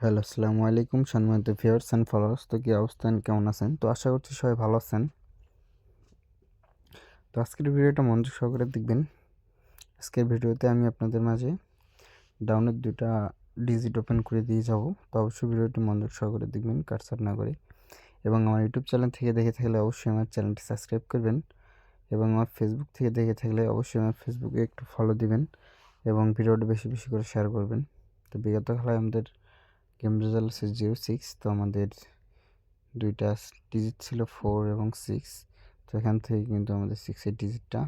Hello, আসসালামু আলাইকুম সম্মানিত ভিউয়ার্স অ্যান্ড ফলোয়ার্স। তো কী অবস্থান, কেমন আছেন? তো আশা করছি সবাই ভালো আছেন। তো আজকের ভিডিওটা মনোযোগ সহকারে দেখবেন। আজকের ভিডিওতে আমি আপনাদের মাঝে ডাউনের 2টা ডিজিট ওপেন করে দিয়ে যাব। তো অবশ্যই ভিডিওটি মনোযোগ সহকারে দেখবেন, কাটছাট না করে। এবং আমার ইউটিউব চ্যানেল থেকে দেখে থাকলে অবশ্যই আমার চ্যানেলটি সাবস্ক্রাইব করবেন। এবং আমার ফেসবুক থেকে দেখে থাকলে অবশ্যই আমার ফেসবুকে একটু ফলো দিবেন এবং ভিডিওটি বেশি বেশি করে শেয়ার করবেন। তো বিগত খেলায় আমাদের গেম রেজাল্ট হচ্ছে 0-6। তো আমাদের 2টা ডিজিট ছিল 4 এবং 6। তো এখান থেকে কিন্তু আমাদের 6-এর ডিজিটটা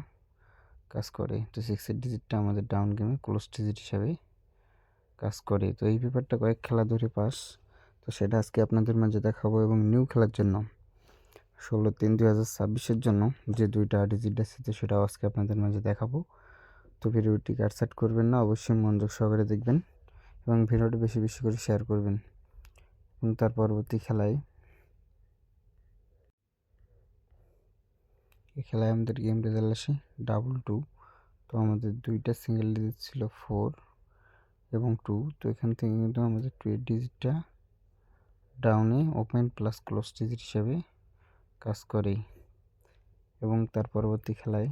কাজ করে। তো 6-এর ডিজিটটা আমাদের ডাউন গেমে ক্লোজ ডিজিট হিসাবে কাজ করে। তো এই ব্যাপারটা কয়েক খেলা ধরে পাস। তো সেটা আজকে আপনাদের মাঝে দেখাবো। এবং নিউ খেলার জন্য 16/3/2026-এর জন্য যে 2টা ডিজিট আছে তো সেটাও আজকে আপনাদের মাঝে দেখাবো। তো ভিডিওটি কাটছাট করবেন না, অবশ্যই মনোযোগ সহকারে দেখবেন এবং ভিডিওটি বেশি বেশি করে শেয়ার করবেন। এবং তার পরবর্তী খেলায় এই খেলায় আমাদের গেম রেজাল্ট আসে 2-2। তো আমাদের 2টা সিঙ্গেল ডিজিট ছিল 4 এবং 2। তো এখান থেকে কিন্তু আমাদের 2-এর ডিজিটটা ডাউনে ওপেন প্লাস ক্লোজ ডিজিট হিসাবে কাজ করে। এবং তার পরবর্তী খেলায়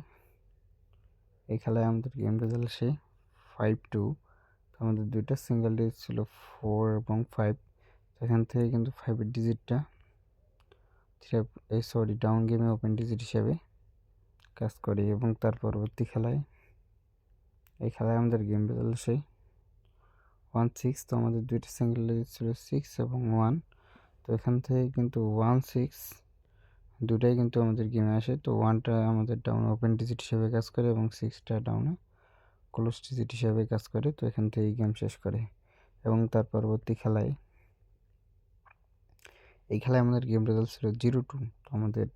এই খেলায় আমাদের গেম রেজাল্ট আসে 5-2। তো আমাদের 2টা সিঙ্গেল ডিজিট ছিল 4 এবং 5। তো এখান থেকে কিন্তু 5-এর ডিজিটটা ডাউন গেমে ওপেন ডিজিট হিসাবে কাজ করে। এবং তার পরবর্তী খেলায় এই খেলায় আমাদের গেম রেজাল্ট আসে 1-6। তো আমাদের 2টা সিঙ্গেল ডিজিট ছিল 6 এবং 1। তো এখান থেকে কিন্তু 1-6 দুটাই কিন্তু আমাদের গেমে আসে। তো 1টা আমাদের ডাউন ওপেন ডিজিট হিসেবে কাজ করে এবং 6টা ডাউনে ক্লোজ ডিজিট হিসেবে কাজ করে। তো এখান থেকে গেম শেষ করে। এবং তার পরবর্তী খেলায় এই খেলায় আমাদের গেম রেজাল্ট ছিল 0-2। তো আমাদের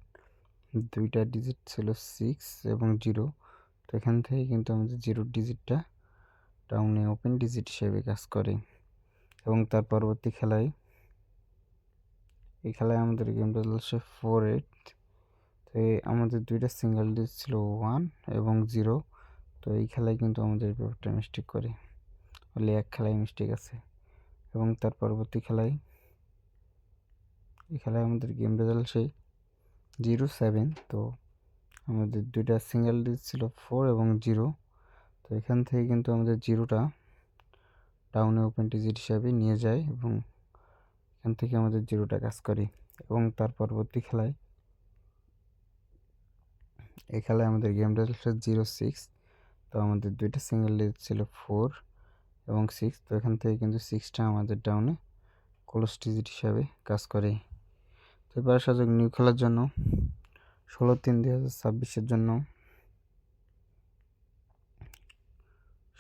2টা ডিজিট ছিল 6 এবং 0। তো এখান থেকে কিন্তু আমাদের 0 ডিজিটটা ডাউনে ওপেন ডিজিট হিসেবে কাজ করে। এবং তার পরবর্তী খেলায় এই খেলায় আমাদের গেম রেজাল্ট আসে 4-8। তো আমাদের 2টা সিঙ্গেল ডিজিট ছিল 1 এবং 0। তো এই খেলায় কিন্তু আমাদের ব্যাপারটা মিস্টেক করে, বলে এক খেলায় মিস্টেক আছে। এবং তার পরবর্তী খেলায় এই খেলায় আমাদের গেম রেজাল্ট আসে 0-7। তো আমাদের 2টা সিঙ্গেল ডিজিট ছিল 4 এবং 0। তো এখান থেকে কিন্তু আমাদের 0টা ডাউনে ওপেন ডিজিট হিসাবে নিয়ে যায় এবং এখান থেকে আমাদের 0টা কাজ করে। এবং তার পরবর্তী খেলায় এই খেলায় আমাদের গেম রেজাল্ট 0-6। তো আমাদের 2টা সিঙ্গেল ডিজিট ছিল 4 এবং 6। তো এখান থেকে কিন্তু 6টা আমাদের ডাউনে ক্লোজ ডিজিট হিসাবে কাজ করে। তো এবার আসা যাক নিউ খেলার জন্য 16/3/2026-এর জন্য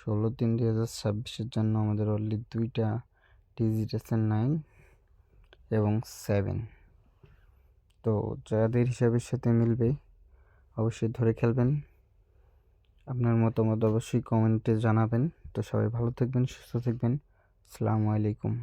16/3/2026-এর জন্য আমাদের অনলি 2টা ডিজিট আছে 9 এবং 7। তো যাদের হিসাবের সাথে মিলবে অবশ্যই ধরে খেলবেন। আপনার মতামত অবশ্যই কমেন্টে জানাবেন। তো সবাই ভালো থাকবেন, সুস্থ থাকবেন। আসসালামু আলাইকুম।